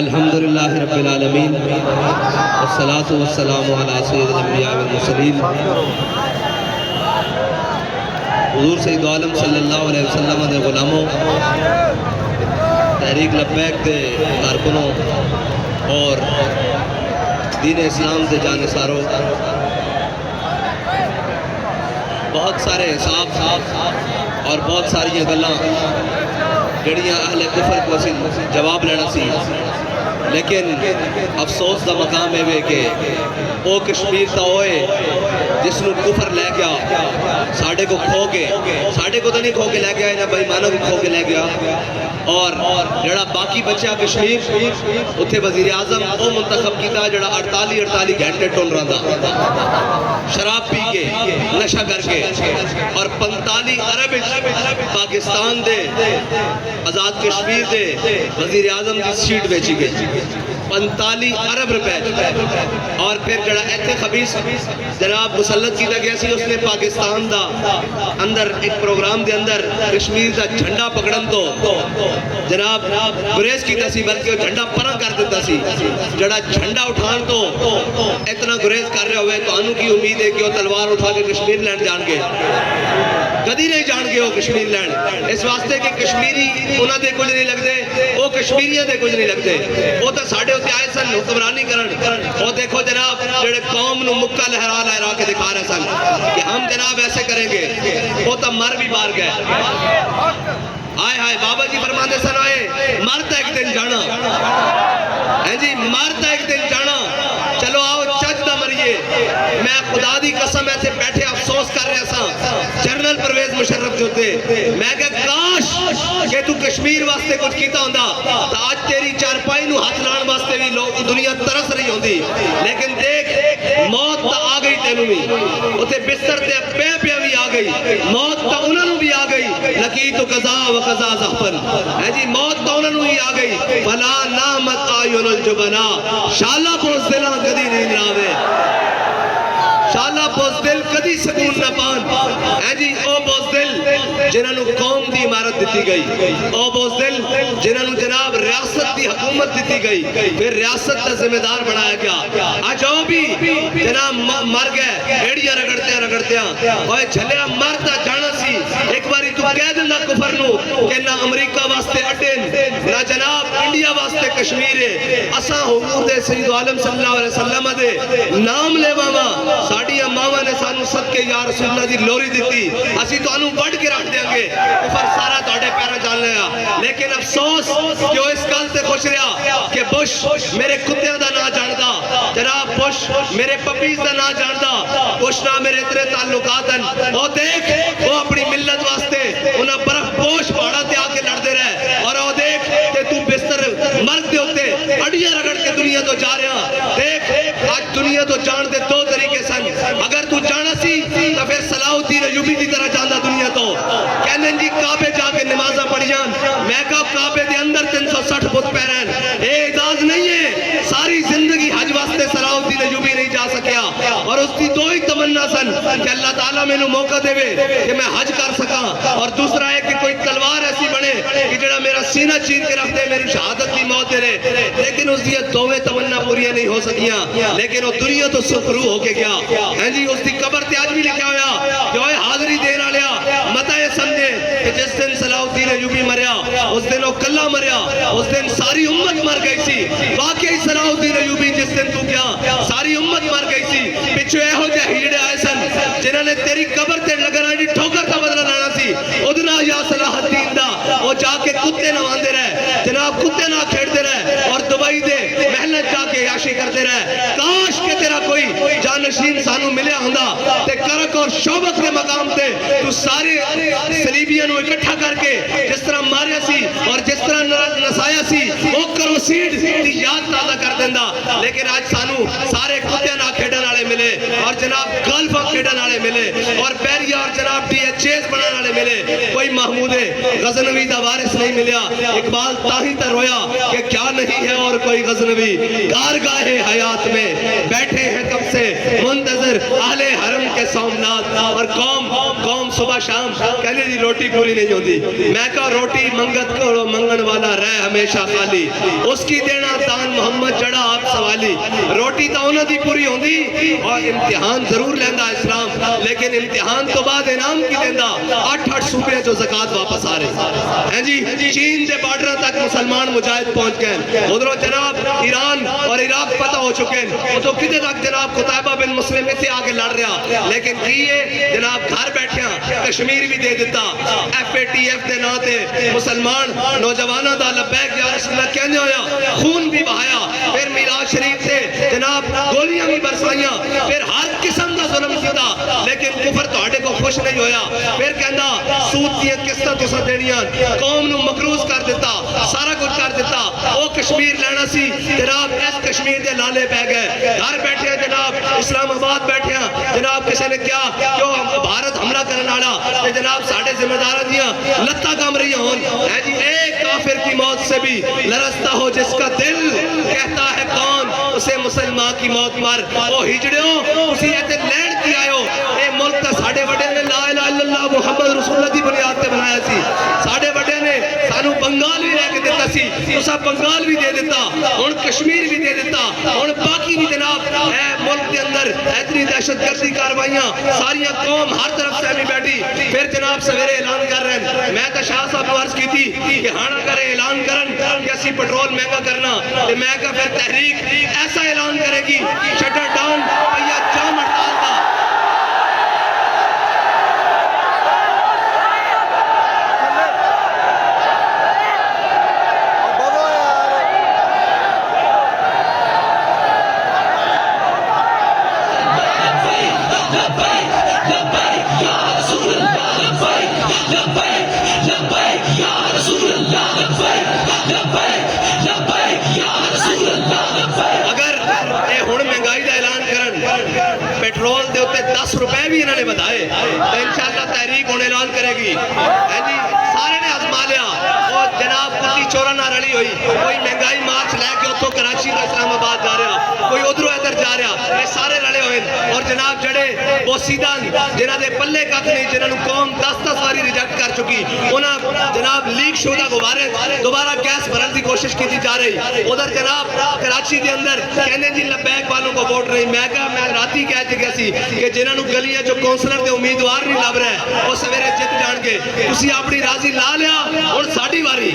الحمدللہ رب العالمین والصلاة والسلام علی سید الانبیاء والمرسلین حضور سید عالم صلی اللہ علیہ وسلم دے غلاموں، تحریک لبیک دے کارکنوں اور دین اسلام دے جانثاروں، بہت سارے حساب اور بہت ساری گلاں جڑیاں اہل کفر کو اسی جواب لینا سی، لیکن افسوس دا مقام ہے کہ وہ کشمیر تا ہوئے جس نو کفر لے گیا ساڑھے کو کھو کے، ساڑھے کو تو نہیں کھو کے لے گیا، انہاں بھائی مانو بھی کھو کے لے گیا، اور جڑا باقی بچہ کشمیر اتھے وزیر اعظم وہ منتخب کیتا جڑا 48 گھنٹے ٹول رہا تھا شراب پی کے نشہ کر کے، اور 45 ارب پاکستان دے آزاد کشمیر دے وزیر اعظم کی سیٹ بیچی گئی 45 ارب روپے، اور پھر جڑا ایتھے خبیث جناب مسلط کیتا گیا سی، اس نے پاکستان دا اندر ایک پروگرام دے اندر کشمیر دا جھنڈا پکڑن تو جناب گریز کیتا سی، بلکہ وہ جھنڈا پرا کر دیتا سی، جڑا جھنڈا اٹھان تو اتنا گریز کر رہے ہوئے تو انہوں کی امید ہے کہ وہ تلوار اٹھا کے کشمیر لینڈ جان گے، کدی نہیں جان گے وہ کشمیر لینڈ، اس واسطے کہ کشمیری انہاں دے کچھ نہیں لگتے، وہ کشمیریاں دے کچھ نہیں لگتے، وہ تو ساڑھے ہوتے آئے سن حکمرانی کرن، وہ دیکھو جناب جڑے قوم نو مکہ لہرا لہرا کے دکھا رہے سن کہ ہم جناب ایسے کریں گے، وہ تو مر بھی مار گئے، آئے ہائے بابا جی فرماندے سن آئے مرتا ایک دن جانا، ہے جی مرتا ایک دن جانا، چلو آؤ چج نہ مریے، میں خدا دی قسم ایسے بیٹھے افسوس کر رہے ساں جنرل پرویز مشرف جو تھے، میں کہا کاش کہ تو کشمیر واسطے کچھ کیتا ہوندہ تو آج تیری چارپائی نو ہاتھ لان واسطے بھی لوگ دنیا ترس رہی ہوندی، لیکن دیکھ موت تا آ گئی تینوں بھی، اتھے بستر تے پہ بھی آ گئی، موت تا انہوں نے بھی آ گئی، لقیت قضا و قضا زحفن، ہے جی موت تا انہوں نے بھی آ گئی، فلا نامت آئین الجبنا، شالا پوز دلہ کدی نہیں راوے، شالا بوزدل کدی سکون نہ پان، ہے جی او بوزدل جنہاں نو قوم دی عمارت دیتی گئی، او بوزدل جنہاں نو جناب ریاست دی حکومت دیتی گئی، پھر ریاست کا ذمہ دار بنایا گیا، آج او بھی جناب مر گئے، ایڑیاں رگڑتے ہیں، اوہ جھلیا مرتا جانا سی، ایک باری تو کہہ دن نہ کفر نو کہ نہ امریکہ واسطے اٹن، نہ جناب انڈیا واسطے کشمیر ہے، اساں حکومت سید عالم صلی اللہ علیہ وسلم دے نام لے ماما، ساڑھیا ماما نے سانو صدقے یا رسول اللہ دی لوری دیتی، اسی تو انہوں بڑھ کے رکھ دیں گے، کفر سارا توڑے پیرا جان لیا، لیکن افسوس کہ وہ اس کل سے خوش رہا کہ بش میرے کتیاں دا نہ جاندہ، جناب بش میرے پپیز دا نہ جاندہ، بش نہ میرے اترے تعلقاتن، وہ دیکھ وہ اپنی ملت واسطے انہاں برف پوش پہاڑا تے آکے لڑ دے رہے، اور وہ دیکھ کہ تو بستر مرد دے ہوتے اڑیاں رگڑ کے دنیا تو جا رہا، دیکھ آج دنیا تو جان دے دو طریقے سن، اگر تو جانا سی تو پھر صلاح الدین ایوبی دی طرح جاندہ دنیا تو کہنے جی کعبے جا کے نمازہ پڑھ جان، میں کہا کعبے دے اندر 360 بت پیرین، اے اعزاز نہیں ہے، ساری زندگی حج واسطے صلاح الدین ایوبی نہیں جا سکیا، اور اس کی دو ہی تمنا سن کہ اللہ تعالیٰ میں نو موقع دے کہ میں حج کر سکا، اور دوسرا ہے کہ کوئی تلوار ایسی بنے کہ جڑا میرا سینہ چیر کے رکھ دے میری شہادت کی موت دے رہے، لیکن اس دی دوویں تمنا پوریاں نہیں ہو سکیاں، لیکن وہ دنیا تو سفرو ہو کے گیا، ہیں جی اس دی قبر تے آج بھی لکھا ہویا کہ وہ حاضری دینا لیا، متا یہ سمجھے کہ جس دن صلاح الدین ایوبی مریا اس دن وہ کلہ مریا، اس دن ساری امت مر گئی سی، واقعی صلاح الدین ایوبی جس دن تو کیا ساری امت مر گئی سی، پچھو ایہو جہ ہیڑے آئے سن جنہوں نے تیری قبر تے لگنا جی ٹھوکر کا بدلہ لانا سی، ادنا یا صلاح الدین دا وہ جا کے کتے نہ باندے رہے، جناب کتے نہ کھیڑتے رہے، اور دبئی دے محنت جا کے عیاشی کرتے رہے، کاش کہ تیرا کوئی جانشین سانو ملیا ہوندا تے کرک اور شوبت کے مقام تے تو سارے سلیبیاں نو اکٹھا کر کے جس طرح ماریا سی اور جس طرح نسایا سی وہ کرو سیڈ دی یاد تازہ کر دیندہ، لیکن آج سانو سارے کتے نہ کھیڑن آلے ملے، اور جناب گلف کھیڑن آلے ملے، اور بیریا اور جناب ڈی ایچ ایس بنانے آلے ملے، کوئی محمود غزنوی دا وارث نہیں ملیا، اقبال تاہی تر رویا کہ کیا نہیں ہے اور کوئی غزنوی، کارگاہ حیات میں بیٹھے ہیں کب سے منتظر اہل حرم کے سومنات، اور قوم صبح شام کہنے دی روٹی پوری نہیں ہوتی. میں کہا روٹی منگت کرو منگن والا رہ ہمیشہ خالی, اس کی دینا دان محمد جڑا آپ سوالی. روٹی تو انہوں دی پوری ہوندی اور امتحان ضرور لیندہ اسلام, لیکن امتحان تو بعد انعام کی لیندہ. 8 صوبے جو زکاة واپس آ رہے ہیں جی. چین دے بارڈر تک مسلمان مجاہد پہنچ گئے. ادھروں جناب ایران اور عراق پتہ ہو چکے ہیں. وہ تو کدھے تک جناب قطعبہ بن مسلم سے آگے لڑ رہا, لیکن کیے جناب گھر بیٹھے ہیں کشمیر بھی دے دیتا. FATF دے نا تے مسلمان نوجوانہ دا لبیک یا رسول اللہ کہنے ہویا, خون بھی بہایا, پھر میراج شریف سے جناب گولیاں بھی برسائیاں, پھر ہر قسم دا ظلم کیتا, لیکن کفر تہاڈے کو خوش نہیں ہویا. پھر کہندا سود دیاں قسطاں تساں دینیاں, قوم نو مقروض کر دیتا, سارا کچھ کر دیتا. او کشمیر لینا سی جناب, اس کشمیر دے لالے پہ گئے. گھر بیٹھے ہیں جناب, اسلام آباد بیٹھے ہیں جناب, کسی نے کیا جو بھارت حملہ کرنے والا جناب ساڑھے ذمہ دارہ دیاں لتا کام رہی ہون ہے جی. ایک کافر کی موت سے بھی لرزتا ہو جس کا دل, کہتا ہے کون اسے مسلمان کی موت مار. او ہجڑیوں اسی ایتے لینڈ کی آئے ہو, اے ملک تا ساڑھے وڈے نے لا الہ الا اللہ محمد رسول اللہ دی بنیاد تے بنایا سی. ساڑھے وڈے نے سانو بنگال بھی لے کے دیتا سی, اسا بنگال بھی دے دیتا, ہن کشمیر بھی دے دیتا, ہن باقی بھی جناب اے ملک کے اندر اتنی دہشت گردی کارروائیاں ساریاں قوم ہر طرف سے بھی بیٹھی. پھر جناب سویرے اعلان کر رہے ہیں, میں تو شاہ صاحب کو عرض کی تھی کہ ہانا کرے اعلان کرن کہ اسی پٹرول مہنگا کرنا, کہ میں کہا پھر تحریک ایسا اعلان کرے گی شٹر ڈاؤن یا جام ہڑتال کا. پیٹرول دے ہوتے 10 روپے بھی انہوں نے بتائے تو انشاءاللہ تحریک ہونے اعلان کرے گی. جی سارے نے آزما لیا, وہ جناب کتی چورا نہ رلی ہوئی, کوئی مہنگائی مارچ لے کے اتھوں کراچی کا اسلام آباد جا رہا, کوئی ادھروں ادھر جا رہا, یہ سارے رلے ہوئے. اور جناب جڑے وہ سیدھان جنہ دے پلے کک نہیں, جنہوں قوم 10 ساری ریجیکٹ کر چکی, انہاں جناب لیک شدہ غبارے دوبارہ گیس بھرن کی کوشش کی جا رہی. ادھر جناب کراچی دے اندر کہنے جی لبیک والوں کو ووٹ نہیں. میں کہا میں راتی کہہ چکیا سی کہ جنہوں گلیاں جو کونسلر دے امیدوار نہیں لب رہے ہیں وہ سویرے جت جان کے, تسی اپنی راضی لا لیا اور ساڑھی واری.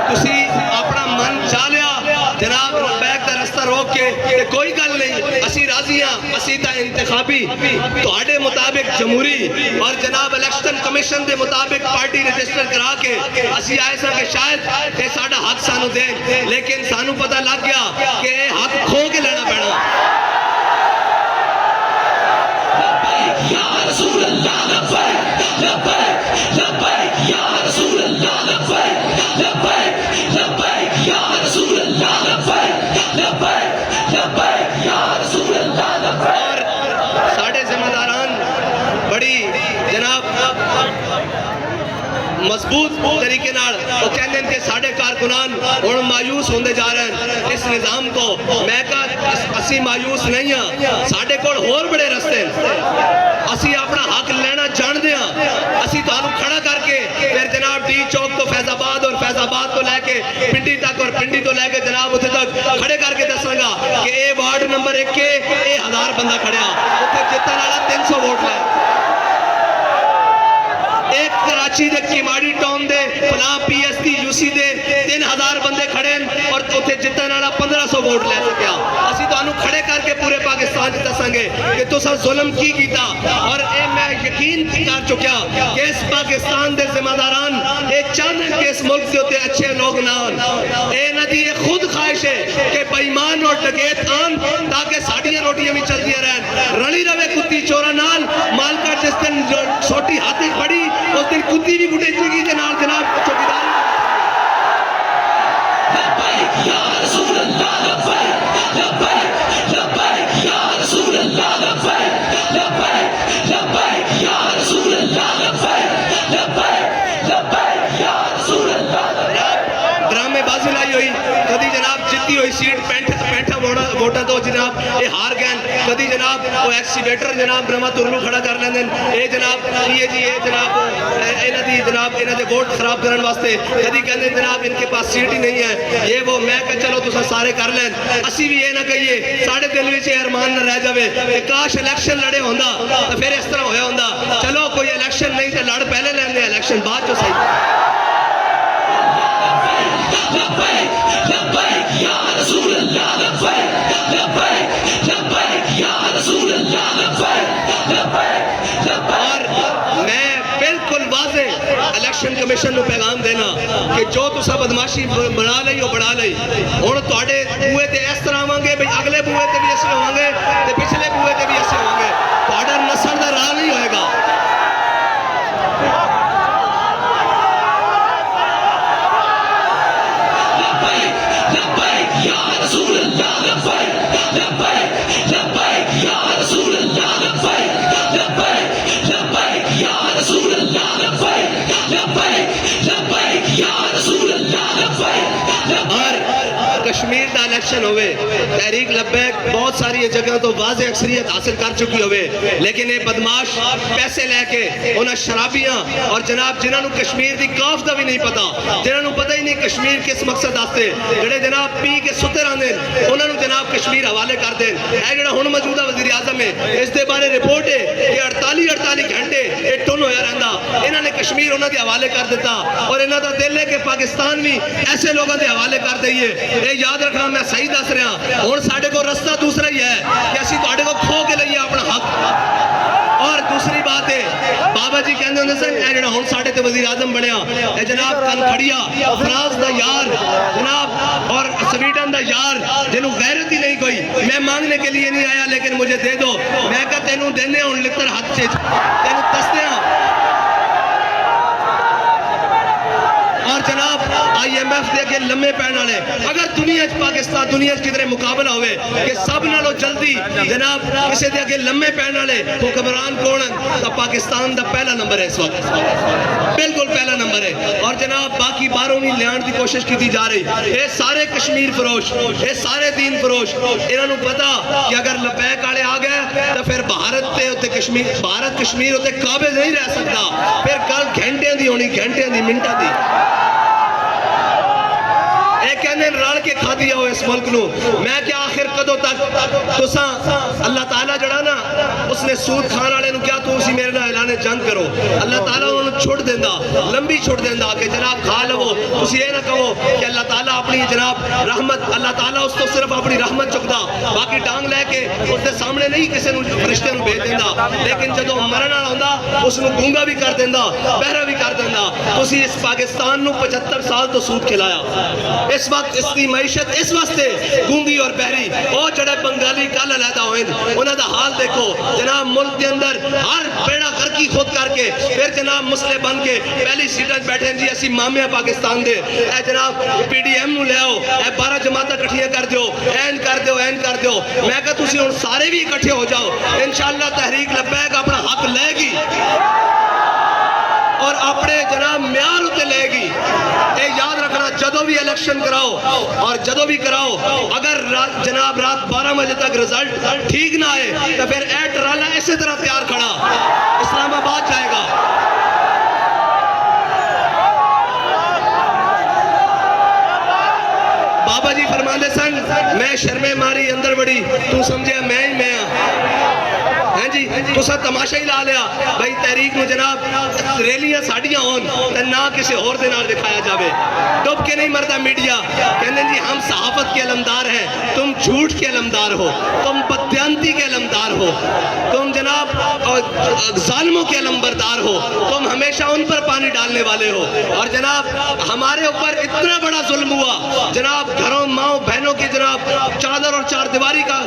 تسی اپنا من چاہ لیا جناب لبیک دا رستہ روک کے, کوئی گل نہیں, اسی راضی ہیں, اسی تا انتخابی تو آڑے مطابق جمہوری اور جناب الیکشن کمیشن دے مطابق پارٹی رجسٹر کرا کے اسی آئے سا کہ شاید کہ ساڑھا حق سانو دیں, لیکن سانو پتہ لگ گیا کہ حق کھو کے لینا پینا. لبیک یا رسول اللہ لبیک, لبیک لبیک یا رسول اللہ لبیک, لبیک لبیک یا رسول اللہ لبیک, لبیک لبیک یا رسول اللہ لبیک. اور ساڑھے ذمہ داران بڑی جناب مضبوط طریقے نال وہ کہنے کہ ساڑھے کارکنان اور مایوس ہوندے جا رہے ہیں اس نظام کو. میں کہا اسی مایوس نہیں ہیں, ساڑھے کوڑ اور بڑے رستے اسی اپنا حق لینا جان دیا, اسی تو آنو کھڑا کر کے پھر جناب ڈی چوک تو فیض آباد اور فیض آباد تو لے کے پنڈی تک اور پنڈی تو لے کے جناب اتھے تک کھڑے کر کے دساں گا کہ اے وارڈ نمبر 1 کے اے 1000 بندہ کھڑیا, اتھے جتنا والا 300 ووٹ لے. ایک کراچی دے کیماڑی ٹاؤن دے فلاں پی ایس ٹی یو سی دے 3000 بندے کھڑے اور اتھے جتنا والا 1500 ووٹ لے سکیا. اسی تو آنو کھڑے کر کے پورے پاکستان سے دساں گے کہ تو سا ظلم کی کیتا, اور اے میں یقین کر چکیا کہ اس پاکستان دے ذمہ داران اے چاندن کے اس ملک سے ہوتے اچھے لوگ نان, اے ندی یہ خود خواہش ہے کہ بیمان اور ڈکیت آن تاکہ ساڑیاں روٹیاں بھی چل دیا رہن. رلی روے کتی چورا نال مالکہ جس دن چھوٹی ہاتھی پڑی اس دن کتی بھی گھٹے چکی جناب چوکیدار. لبیک یا رسول اللہ لبیک, لبیک لبیک یا رسول اللہ لبیک, لبیک لبیک یا رسول اللہ لبیک, لبیک لبیک ہوئی سیٹ پینٹا ووٹاں تو جناب یہ ہار گئے کدی جناب وہ ایکسیویٹر جناب نواں ترلو کھڑا کر لیندے اے جناب یہ جی اے جناب انہاں دی جناب انہاں دے ووٹ خراب کرن واسطے کدی کہندے جناب ان کے پاس سیٹ ہی نہیں ہے یہ وہ میں کہ چلو تساں سارے کر لین اسی بھی یہ نہ کہیے ساڈے دل وچ یہ ارمان نہ رہ جاوے کہ کاش الیکشن لڑے ہوندا تو پھر اس طرح ہویا ہوندا چلو کوئی الیکشن نہیں تے لڑ پہلے لیندے الیکشن بعد چ صحیح لبیک لبیک یا رسول اللہ لبیک لبیک لبیک یا رسول اللہ لبیک لبیک لبیک اور میں بالکل واضح الیکشن کمیشن نو پیغام دینا کہ جو تسا بدماشی بنا لئی وہ بنا لئی ہن تواڈے بوئے تے اس طرح آواں گے بھئی اگلے بوئے تے بھی ایسے ہوواں گے تے پچھلے بوئے تے بھی ایسے ہوواں گے تواڈا نسل دا راہ نہیں ہوئے گا کشمیر دا الیکشن ہوئے تحریک لبیک بہت ساری جگہ تو واضح اکثریت حاصل کر چکی ہوئے لیکن یہ بدماش پیسے لے کے انہاں شرابیاں اور جناب جنہاں نو کشمیر دی کاف دا بھی نہیں پتا جنہاں نو پتہ ہی نہیں کشمیر کس مقصد آستے جڑے جناب پی کے ستے رہندے انہاں نو جناب کشمیر حوالے کر دیں اے جڑا ہن موجودہ وزیر اعظم ہے اس دے بارے رپورٹ ہے کہ 48 گھنٹے یہ ٹن ہویا رہندا انہاں نے کشمیر انہاں دے حوالے کر دیتا اور انہاں دا دل ہے کہ پاکستان بھی ایسے لوگوں دے حوالے کر دئیے یاد رکھنا میں صحیح دس رہا اور ساڑھے کو رستہ دوسرا ہی ہے کہ اسی تو آڑھے کو کھو کے لئیے اپنا حق اور دوسری بات ہے بابا جی کہنے ہونے سے اے جنہا ہون ساڑھے تے وزیر اعظم بڑھیا اے جناب کنکھڑیا فرانس دا یار جناب اور سویڈن دا یار جنہوں غیرت ہی نہیں کوئی میں مانگنے کے لیے نہیں آیا لیکن مجھے دے دو میں کہا تینوں دینے ہوں لکھتر ہاتھ سے تینوں تستے ہیں اور جناب آئی ایم ایف دے کے لمحے پہنا لے اگر دنیا پاکستان دنیا کدھرے مقابلہ ہوئے کہ سب نالو جلدی جناب کسے دے کے لمحے پہنا لے حکمران کونن تا پاکستان دا پہلا نمبر ہے اس وقت بالکل پہلا نمبر ہے اور جناب باقی باروں نہیں لیان دی کوشش کی دی جا رہی اے سارے کشمیر فروش اے سارے دین فروش انہوں نے پتا کہ اگر لبیک آڑے آ گئے تو پھر بھارت تے ہوتے کشمیر بھارت کشمیر ہوتے قابض نہیں رہ سکتا پھر کل گھنٹے دی ہونی گھنٹے دی منٹا دی کہنے رال کے کھا دیا ہو اس ملک نو میں کیا آخر قدو تک تساں اللہ تعالیٰ جڑا نا اس نے سود کھانا والے نو کیا تو اسی میرے نہ اعلان جنگ کرو اللہ تعالیٰ انہوں چھوڑ دیندہ لمبی چھوڑ دیندہ کہ جناب کھا لو اسی یہ نہ کہو کہ اللہ تعالیٰ اپنی جناب رحمت اللہ تعالیٰ اس تو صرف اپنی رحمت چکدا باقی ٹانگ لے کے اس نے سامنے نہیں کسی نو فرشتے نو بھیج دیندہ لیکن جدو مرنا ہوندہ اس نو گونگا بھی کر دیندہ بہرہ بھی کر دیندہ اسی اس پاکستان نو 75 سال تو سود کھلایا اس وقت اس کی معیشت اس واسطے گونگی اور بہری اور جڑے بنگالی کل علیحدہ ہوئے انہوں دا حال دیکھو جناب ملک کے اندر ہر بیڑا گھرکی خود کر کے پھر جناب مسلے بن کے پہلی سیٹیں بیٹھیں جی ایسی مامیاں پاکستان دے اے جناب پی ڈی ایم نو لے آؤ اے 12 جماعتہ کٹھیاں کر دیو این کر دیو این کر دیو میں کہا تسی ان سارے بھی اکٹھے ہو جاؤ انشاءاللہ تحریک لبیک اپنا حق لے گی اور اپنے جناب میار ہوتے لے گی اے یاد رکھنا جدو بھی الیکشن کراؤ اور جدو بھی کراؤ اگر جناب رات 12 بجے تک رزلٹ ٹھیک نہ آئے تو پھر اے ٹرالا اسی طرح تیار کھڑا اسلام آباد جائے گا بابا جی فرماندے سن میں شرمے ماری اندر بڑی تو سمجھے میں ہی میں ہیں جی تو سا تماشا ہی لا لیا بھائی تحریک میں جناب ریلیاں ساڑیاں ہون تو نہ کسی اور دنار دکھایا جاوے ڈب کے نہیں مرتا میڈیا کہنے جی ہم صحافت کے علمدار ہیں تم جھوٹ کے علمدار ہو تم بدیانتی کے علمدار ہو تم جناب ظالموں کے علمبردار ہو تم ہمیشہ ان پر پانی ڈالنے والے ہو اور جناب ہمارے اوپر اتنا بڑا ظلم ہوا جناب گھروں ماؤں بہنوں کی جناب چادر اور چار دیواری کا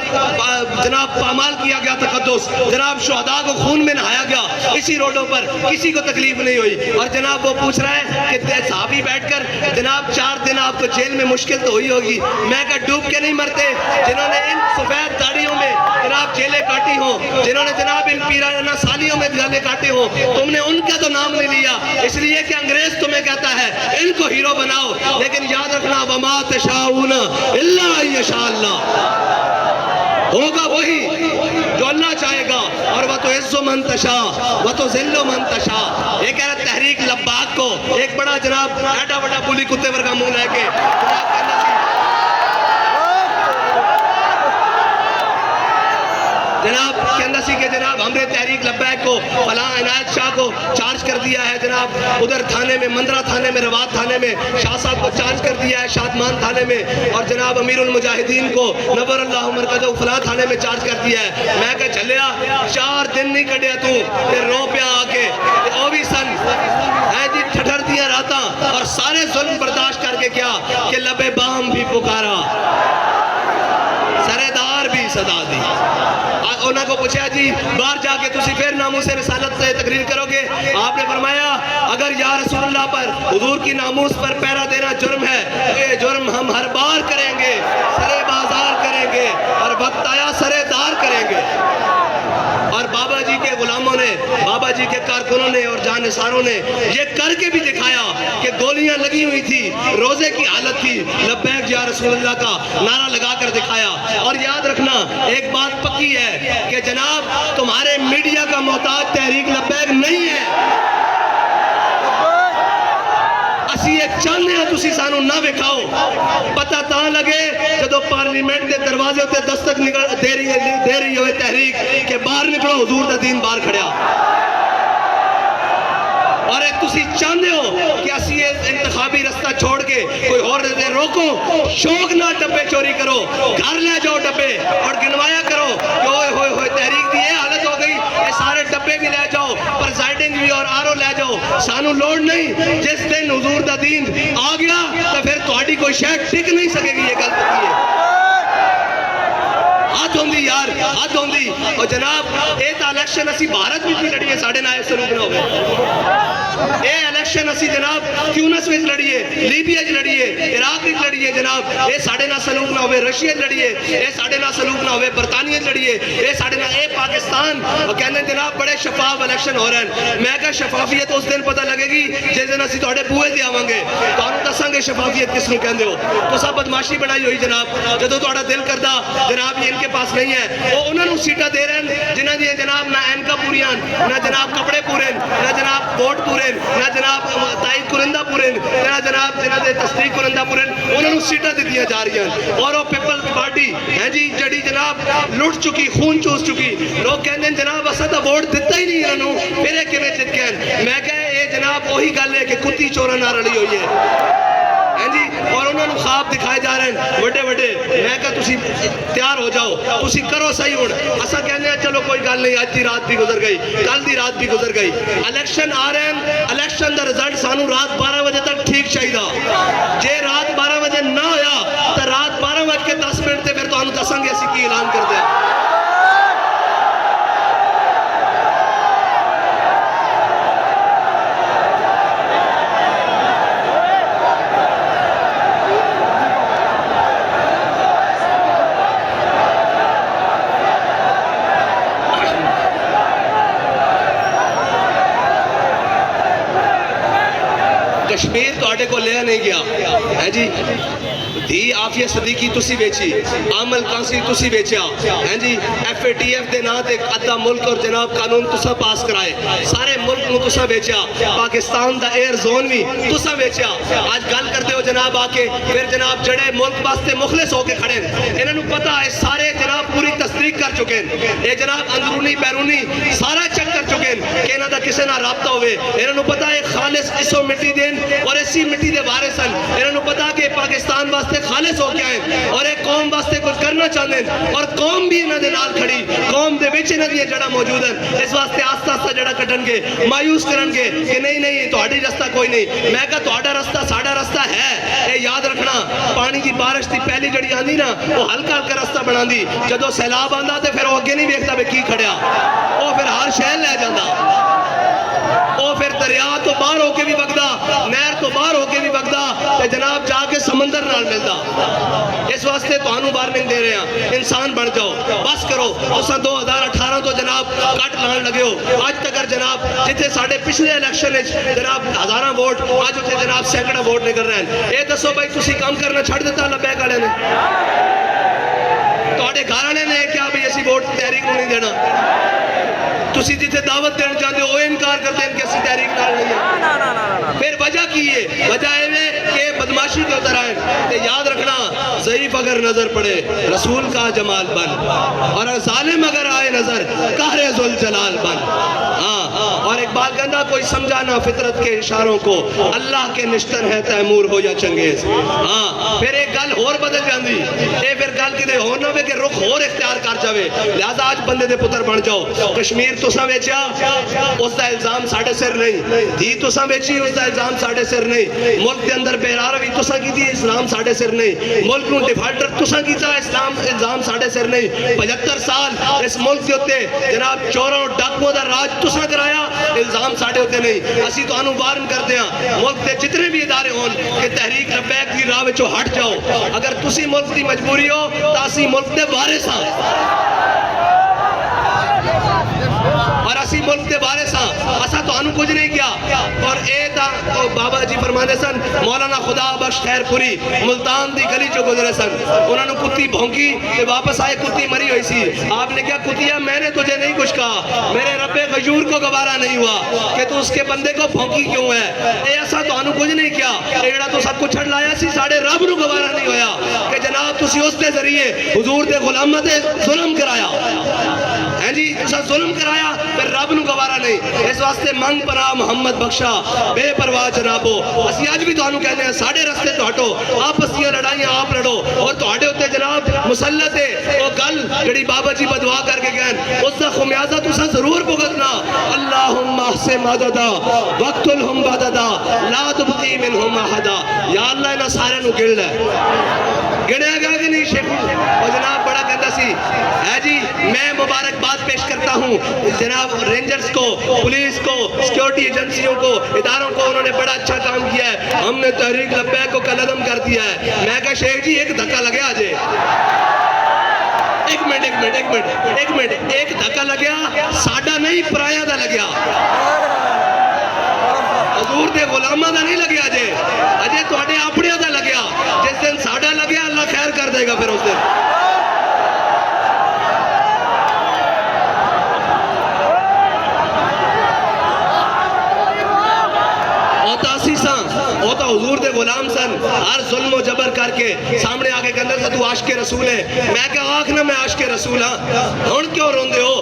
جناب پامال کیا گیا تقدس جناب شہداء کو خون میں نہایا گیا اسی روڈوں پر کسی کو تکلیف نہیں ہوئی اور جناب وہ پوچھ رہا ہے کہ صحابی بیٹھ کر جناب 4 دن آپ کو جیل میں مشکل تو ہوئی ہوگی میں کہا ڈوب کے نہیں مرتے جنہوں نے ان سفید داڑیوں میں جناب جیلیں کاٹی ہوں جنہوں نے جناب ان پیرانہ سالیوں میں جیلیں کاٹی ہوں تم نے ان کا تو نام نہیں لیا اس لیے کہ انگریز تمہیں کہتا ہے ان کو ہیرو بناؤ لیکن یاد رکھنا وما تشاؤون الا یشاء اللہ، ہوگا وہی جو اللہ چاہے گا، اور وہ تو عز من تشاء وہ تو ذل من تشاء. یہ کہہ رہا تحریک لباک کو ایک بڑا جناب ایڈا بڑا بولی کتے ورگا منہ لے کے جناب کہنا سی کہ جناب ہم نے تحریک لبیک کو فلاں عنایت شاہ کو چارج کر دیا ہے، جناب ادھر تھانے میں مندرہ تھانے میں روات تھانے میں شاہ صاحب کو چارج کر دیا ہے شادمان تھانے میں، اور جناب امیر المجاہدین کو نور اللہ مرکزہ فلاں تھانے میں چارج کر دیا ہے. میں کہا چلیا 4 دن نہیں کڑیا تو پھر رو پیا آ کے او بھی سن ہے جی ٹھٹر دیا راتاں اور سارے ظلم برداشت کر کے کیا کہ لبے بام بھی پکارا سرے دار بھی صدا دی. انہوں کو پوچھا جی باہر جا کے تسی پھر ناموس رسالت سے تقریر کرو گے؟ آپ نے فرمایا اگر یا رسول اللہ پر حضور کی ناموس پر پہرا دینا جرم ہے تو یہ جرم ہم ہر بار کریں گے، سرے بازار کریں گے اور وقت آیا سرے دار کریں گے. اور بابا جی کے غلاموں نے، بابا جی کے کارکنوں نے اور جانثاروں نے یہ کر کے بھی دکھایا کہ گولیاں لگی ہوئی تھی، روزے کی حالت تھی، لبیک یا رسول اللہ کا نعرہ لگا کر دکھایا. اور یاد رکھنا ایک بات پکی ہے کہ جناب تمہارے میڈیا کا محتاج تحریک لبیک نہیں ہے. اسی یہ چاہنے ہیں تسی سانو نہ وکھاؤ، پتہ تاں لگے جدو پارلیمنٹ دے دروازے ہوتے دستک دے رہی ہوئے تحریک کہ باہر نکلو حضور دا دین باہر کھڑیا. اور ایک تسی چاہنے ہو کہ اسی یہ انتخابی رستہ چھوڑ کے کوئی اور دے روکو، شوق نہ ڈبے چوری کرو، گھر لے جاؤ ڈبے اور گنوایا کرو کہ ہوئے ہوئے ہوئے تحریک دی یہ حالت ہو گئی، یہ سارے ڈبے بھی لے جاؤ، پرزائڈنگ بھی اور آرو لے جاؤ، سانو لوڑ نہیں. جس دن حضور دا دین آ گیا تو پھر تہاڈی کوئی شے ٹک نہیں سکے گی. یہ گل ہوتی ہے حد ہوندی یار، حد ہوندی. اور جناب اے تا الیکشن اسی بھارت بھی لڑیے ساڑھے نائے سلوک نہ ہوئے. اے الیکشن اسی جناب تیونس میں لڑیے، لیبیا جی لڑیے، عراق میں لڑیے جناب، اے ساڑھے نہ سلوک نہ ہوئے، رشیا لڑیے، اے ساڑھے نہ سلوک نہ ہوئے، برطانیہ لڑیے، اے ساڑھے نہ اے پاکستان. اور کہنے جناب بڑے شفاف الیکشن ہو رہے ہیں. میں کہا شفافیت اس دن پتہ لگے گی جس دن اسی توڑے بوئے دے آوانگے. تو انہوں دساں گے شفافیت کس نو کہندے ہو. تو سب بدماشی بڑھائی ہوئی جناب، جدو توڑا دل کردہ جناب یہ ان کے پاس نہیں ہے وہ انہوں نے سیٹا دے رہے ہیں جنہ دیئے جناب نہ اینکا پوریاں، نہ جناب کپڑے پورے، نہ جناب ووٹ پورے، نہ جناب تائید کنندہ پورے، نہ جناب جنہ دے تصدیق کنندہ پورے، انہوں نے سیٹا دے دیا جا رہی ہیں. اور وہ پیپل پارٹی ہے جی جڑی جناب لٹ چکی، خون چوس چکی. لوگ کہنے ہیں جناب اسا تا ووٹ دیتا ہی نہیں انہوں پھر ایک میں جت گئے. میں کہے اے جناب وہی گل ہے کہ کتی چورا نہ رلی ہوئی ہے جی. اور انہوں نے خواب دکھائے جا رہے ہیں وڈے وڈے. میں کہا تسی تیار ہو جاؤ، تسی کرو صحیح ہون. اسا کہنے ہیں چلو کوئی گل نہیں، آج دی رات بھی گزر گئی، کل دی رات بھی گزر گئی. الیکشن آ رہے ہیں، الیکشن دا رزلٹ سانو رات 12 بجے تک ٹھیک چاہیے. جے رات 12 بجے نہ ہویا تو رات 12:10 تے پھر تو انہوں دساں گے اسی کی اعلان کر دیں. کشمیر تو آٹے کو لیا نہیں گیا ہے جی. دھی آفیہ صدیقی تسی بیچی، عامل کانسی تسی بیچیا ہے جی. FATF دے نام تے ادھا ملک اور جناب قانون تسا پاس کرائے، سارے ملک نو تسا بیچیا، پاکستان دا ایئر زون بھی تسا بیچیا. آج گل کرتے ہو جناب آ کے پھر جناب جڑے ملک واسطے مخلص ہو کے کھڑے انہوں نے پتا ہے سارے جناب پوری تصدیق کر چکے ہیں. یہ جناب اندرونی بیرونی سارا چیک کر چکے ہیں کہ انہاں دا کسے نہ رابطہ ہوئے. انہوں نے پتا ہے خالص اسو مٹی دین اور اسی مٹی دے وارث ہیں. انہوں نے پتا کہ پاکستان واسطے خالص ہو کے آئے اور ایک قوم واسطے کچھ کرنا چاہتے ہیں اور قوم بھی انہوں نے نال کھڑی، قوم دے وچ انہوں نے جڑا موجود ہیں. اس واسطے آستہ آستہ جڑا کٹن گے، مایوس کرن گے کہ نہیں نہیں تہاڈی رستہ کوئی نہیں. میں کہا تہاڈا رستہ ساڈا رستہ ہے. اے یاد رکھنا پانی دی بارش دی پہلی جڑی آندی نا وہ ہلکا ہلکا رستہ بنا دی، جدو سیلاب آندا تے پھر وہ اگے نہیں ویکھدا بے کی کھڑیا، وہ پھر ہر شہر لے جاندا، وہ پھر دریا تو باہر ہو کے بھی وگدا، نہر تو باہر ہو کے بھی وگدا تے جناب جا کے سمندر نال ملدا. اس واسطے تانوں وارننگ دے رہے ہیں انسان بن جاؤ، بس کرو. اساں 2018 تو جناب کٹ لان لگے ہو. آج تک جناب جتھے ساڈے پچھلے الیکشن وچ جناب ہزاراں ووٹ آج اتنے جناب سینکڑا ووٹ نکل رہے ہیں. اے دسو بھائی تسی کام کرنا چھڑ دیتا لبیک والے نے؟ ਤੁਹਾਡੇ ਘਰ ਵਾਲੇ ਨੇ ਕਿਹਾ ਵੀ ਅਸੀਂ ਵੋਟ ਤਹਿਰੀਕ ਨੂੰ ਨਹੀਂ ਦੇਣਾ, ਤੁਸੀਂ ਜਿੱਥੇ ਦਾਵਤ ਦੇਣਾ ਚਾਹੁੰਦੇ ਹੋ ਉਹ ਇਨਕਾਰ ਕਰਦੇ ہیں کہ ਅਸੀਂ تحریک نال نہیں ہیں. پھر وجہ کی ہے؟ وجہ ہے کہ بدماشی کے اتر آئیں. تو یاد رکھنا ضعیف اگر نظر پڑے رسول کا جمال بن، اور ظالم اگر آئے نظر قہر ذوالجلال بن. ہاں، اور اقبال کہندا کوئی سمجھانا فطرت کے اشاروں کو، اللہ کے نشتر ہے تیمور ہو یا چنگیز. ہاں، پھر ایک گل اور بدل جاندی، اے پھر گل کدے ہور نہ ہوے کہ رخ اور اختیار کر جاوے. لہذا آج بندے دے پتر بن جاؤ. کشمیر تساں ویچیا اس دا الزام ساڈے سر نہیں، دھی تساں ویچی اس دا الزام ساڈے سر نہیں، ملک دے اندر بے روی تساں کیتی اسلام ساڈے سر نہیں، ملک نو ڈیفالٹر تساں کیتا اسلام الزام ساڈے سر نہیں. 75 سال اس ملک دے اوتے جناب چوراں ڈاکوؤں دا راج تساں کرایا، الزام ساڈے اوتے نہیں. اسی تانوں وارن کردے ہاں ملک دے جتنے بھی ادارے ہون کہ تحریک لبیک دی راہ وچوں ہٹ جاؤ. اگر تسی ملک دی مجبوری ہو تاں اسی ملک دے وارث ہاں، اور اسی ملک دے وارث ہاں. اساں تانوں کچھ نہیں کیا. اور اے تا بابا جی فرماندے سن، مولانا خدا بخش خیر پوری ملتان دی گلی چوں گزرے سن، انہوں نے کتی بھونکی تے واپس آئے، کتی مری ہوئی سی. آپ نے کیا کتیا میں نے تجھے نہیں کچھ کہا، میرے رب غیور کو گوارا نہیں ہوا کہ تو اس کے بندے کو بھونکی کیوں ہے. اے اساں تانوں کچھ نہیں کیا، ایڑا تو سب کچھ چھڑ لایا سی، ساڑے رب نو گوارا نہیں ہویا کہ جناب تسی اس دے ذریعے حضور دے غلاماں تے ظلم کرایا ہیں جی، تساں ظلم کرایا پھر رب نو گوارا نہیں. اس واسطے منگ پناہ محمد بخشا بے پرواہ جنابو. اسی آج بھی تانوں کہتے ہیں ساڑے رستے تو ہٹو، آپس کی لڑائیاں آپ لڑو، اور تہاڈے اوتے جناب مسلط ہے او گل جڑی بابا جی بدعا کر کے گئے اس دا خمیازہ تساں ضرور بھگتنا. اللہم احسن مددا واقتلہم بددا لا تبقی منہم احدا. یا اللہ انہاں سارے نو گن لے. گنیا گیا کہ نہیں شیخ؟ اور جناب بڑا کہتا سی ہے جی میں مبارکباد پیش کرتا ہوں جناب رینجرز کو، پولیس کو، سیکیورٹی ایجنسیوں کو، اداروں کو، انہوں نے بڑا اچھا کام کیا ہے. ہم نے تحریک لبیک کو قلعدم کر دیا ہے. میں کہا شیخ جی ایک دھکا لگیا آجے، ایک منٹ ایک دھکا لگیا ساڈا نہیں پرایا دا لگیا، حضور دے غلامہ دا نہیں لگیا جے، اجے تواڈے اپنے دا لگیا. جس دن ساڈا لگیا اللہ خیر کر دے گا پھر اس دن. ہوتا حضور دے غلام سن، ہر ظلم و جبر کر کے سامنے آگے کہندے تھا تو عاشق رسول ہے. میں کہا آنکھ نہ میں عاشق رسول ہاں، ہن کیوں روندے ہو،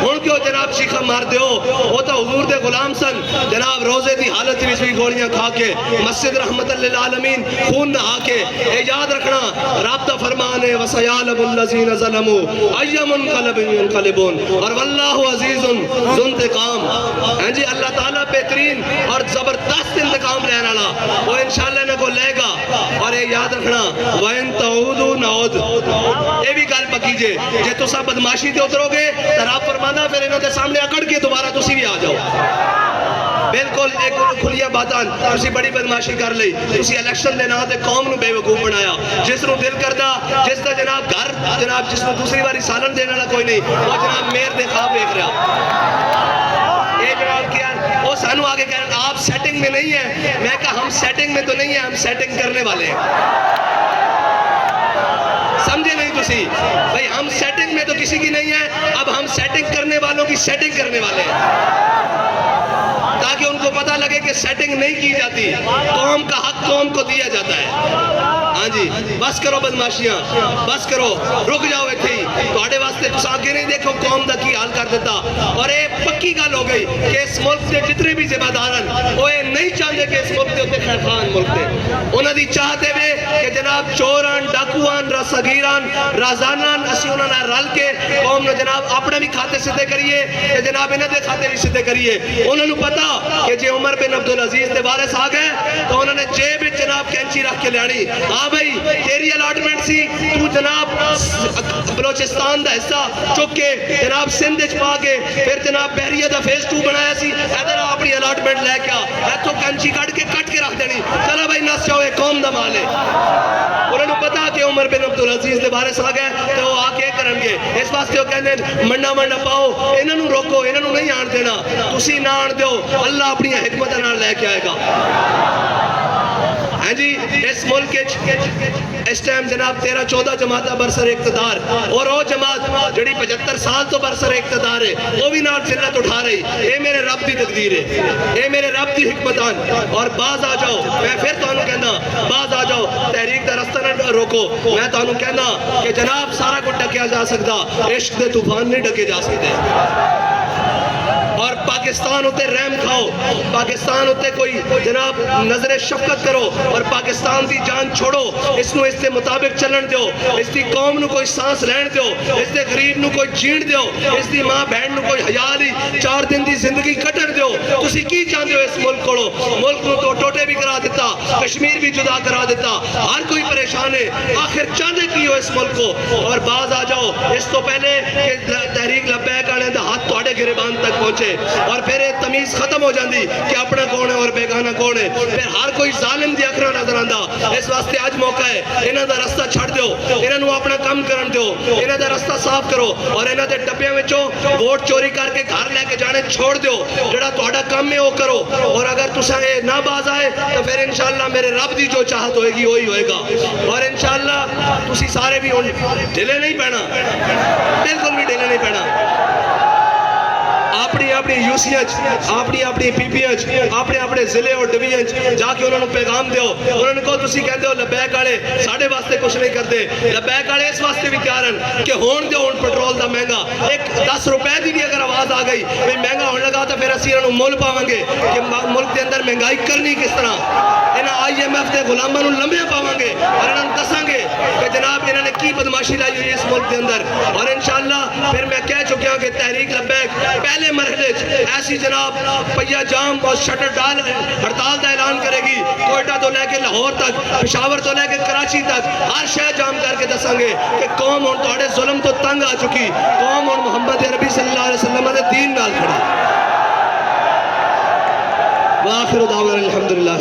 ہن کیوں جناب شیخہ مار دے ہو. ہوتا حضور دے غلام سن، جناب روزے دی حالت وچ بھی گولیاں کھا کے مسجد رحمت للعالمین خون نہا کے. اے یاد رکھنا رب دا فرمان ہے وَسَيَعْلَمُ الَّذِينَ ظَلَمُوا أَيَّ مُنْقَلَبٍ يَنْقَلِبُونَ. اور واللہ عزیز ذو انتقام. ہاں جی اللہ تعالیٰ بہترین اور زبردست انتقام لینے والا، وہ انشاءاللہ انہوں کو لے گا. اور یہ یاد رکھنا وَإِن تَعُودُوا نَعُودُ. یہ بھی گل پکی جے جے تساں بدماشی تے اترو گے تو رب فرماندا پھر انہوں دے سامنے اکڑ کے دوبارہ تسی بھی آ جاؤ. بالکل ایک کھلیا باتان تسی بڑی بدماشی کر لئی، تسی الیکشن دے نام تے قوم نو بے وقوف بنایا. جس نو دل کردا جس دا جناب گھر جناب جس نو دوسری باری سالن دینے والا کوئی نہیں، وہ جناب میر دے خواب دیکھ رہا. یہ جناب کیا وہ سانو آگے کہہ رہے آپ سیٹنگ میں نہیں ہیں. میں کہا ہم سیٹنگ میں تو نہیں ہیں، ہم سیٹنگ کرنے والے ہیں. سمجھے نہیں تسی بھئی، ہم سیٹنگ میں تو کسی کی نہیں ہیں، اب ہم سیٹنگ کرنے والوں کی سیٹنگ کرنے والے ہیں، تاکہ ان کو پتہ لگے کہ سیٹنگ نہیں کی جاتی، قوم کا حق قوم کو دیا جاتا ہے. ہاں جی بس کرو بدماشیاں، بس کرو، رک جاؤ ایتھے ہی. تواڈے واسطے تساں آگے نہیں دیکھو قوم دا کی حال کر دیتا. اور یہ پکی گل ہو گئی کہ اس ملک کے جتنے بھی ذمہ دار ہیں وہ یہ نہیں چاہتے کہ اس ملک کے اتنے خیر خان ملک دے. انہوں دی چاہتے ہوئے کہ جناب چوران، ڈاکوان، راسگیران، رازانان اسی انہوں نے رل کے قوم نے جناب اپنے بھی کھاتے سدھے کریے کہ جناب انہوں دے کھاتے بھی سدھے کریے. انہوں نے پتا کہ جے عمر بن عبدالعزیز دے وارث آ گئے تو انہوں نے جیب جناب کینچی رکھ کے لانی. ہاں بھائی تیری الاٹمنٹ سی، تو جناب بلوچستان دا حصہ چک کے جناب سندھ وچ پا کے پھر جناب بحریہ دا فیز 2 بنایا سی. ادھر اپنی الاٹمنٹ لے کے ایتھوں کینچی کٹ کے رکھ دینی. چلو بھائی نس جاؤ، یہ قوم دا مال ہے. انہوں نے پتا کہ عمر بن عبدالعزیز دے وارث آ گئے تو وہ آ کے کرن گے. اس واسطے وہ کہندے منڈا پاؤ، انہاں نوں روکو، انہاں نوں نہیں آن دینا. تسی نہ آن دیو، اللہ اپنی حکمت نال لے کے آئے گا. ہاں جی اس ملک اس ٹائم جناب 13-14 جماعت برسر اقتدار اور وہ جماعت جڑی 75 سال تو برسر اقتدار ہے وہ بھی نال ذلت اٹھا رہی. اے میرے رب دی تقدیر ہے, اے میرے رب دی حکمتان. اور باز آ جاؤ, میں پھر تانوں کہنا باز آ جاؤ, تحریک دا رستہ نہ روکو. میں تانوں کہنا کہ جناب سارا کو ڈکیا جا سکتا, عشق دے طوفان نہیں ڈکے جا سکتے. اور پاکستان ہوتے رحم کھاؤ, پاکستان ہوتے کوئی جناب نظر شفقت کرو اور پاکستان دی جان چھوڑو. اس نو اس دے مطابق چلن دیو, اس دی قوم نو کوئی سانس لین دیو, اس دے غریب نو کوئی جین دیو, اس دی ماں بہن نو کوئی حیا دی 4 دن دی زندگی کٹن دیو. تسی کی چاہتے ہو اس ملک کو؟ ملک نو تو ٹوٹے بھی کرا دیتا, کشمیر بھی جدا کرا دیتا, ہر کوئی پریشان ہے. آخر چاہتے کی ہو اس ملک کو؟ اور باز آ جاؤ اس تو پہلے کہ تحریک لبیک آنے دا ہاتھ توڑے گریبان تک پہنچے اور پھر یہ تمیز ختم ہو جاندی کہ اپنا کون ہے اور بیگانہ کون ہے. پھر ہر کوئی ظالم دی اکھراں نظر آندا. اس واسطے آج موقع ہے, انہاں دا رستہ چھڑ دیو, انہاں نو اپنا کام کرن دیو, انہاں دا رستہ صاف کرو اور انہاں دے ڈبیاں وچوں ووٹ چوری کر کے گھر لے کے جانے چھوڑ دیو. جڑا تہاڈا کام ہے وہ کرو. اور اگر تساں اے نہ باز آئے تو پھر انشاءاللہ میرے رب دی جو چاہت ہوئے گی وہی ہوئے گا. اور انشاءاللہ تسی سارے بھی ڈھلے نہیں پینا, بالکل بھی ڈھلے نہیں پینا. اپنی اپنی یوسیاں اپنی اپنی پی پی ایچ اپنے اپنے ضلع اور ڈویژن جا کے انہوں نے پیغام دیو. انہوں نے کہو تسی کہتے ہو لبیک والے ساڑھے واسطے کچھ نہیں کرتے. لبیک والے اس واسطے بھی تیار ہیں کہ ہون دیو ہون پٹرول دا مہنگا. ایک 10 روپے دی بھی اگر آواز آ گئی بھئی مہنگا ہونے لگا تو پھر اسی انہوں مول پاویں گے کہ ملک دے اندر مہنگائی کرنی کس طرح. انہاں آئی ایم ایف دے غلاماں نوں لمبے پاویں گے اور انہوں نے دساں گے کہ جناب انہوں نے کی بدماشی لائی ہوئی اس ملک دے اندر. اور انشاءاللہ پھر میں کہہ چکیا ہوں کہ تحریک لبیک پہلے مرحلے ایسی جناب پہیا جام اور شٹر ڈال ہڑتال دا اعلان کرے گی. کوئٹہ تو لے کے لاہور تک, پشاور تو لے کے کراچی تک ہر شہر جام کر کے دساں گے کہ قوم ہن تہاڈے ظلم تو تنگ آ چکی, قوم ہن محمد عربی صلی اللہ علیہ وسلم دے دین نال کھڑی. وآخر دعوانا الحمدللہ.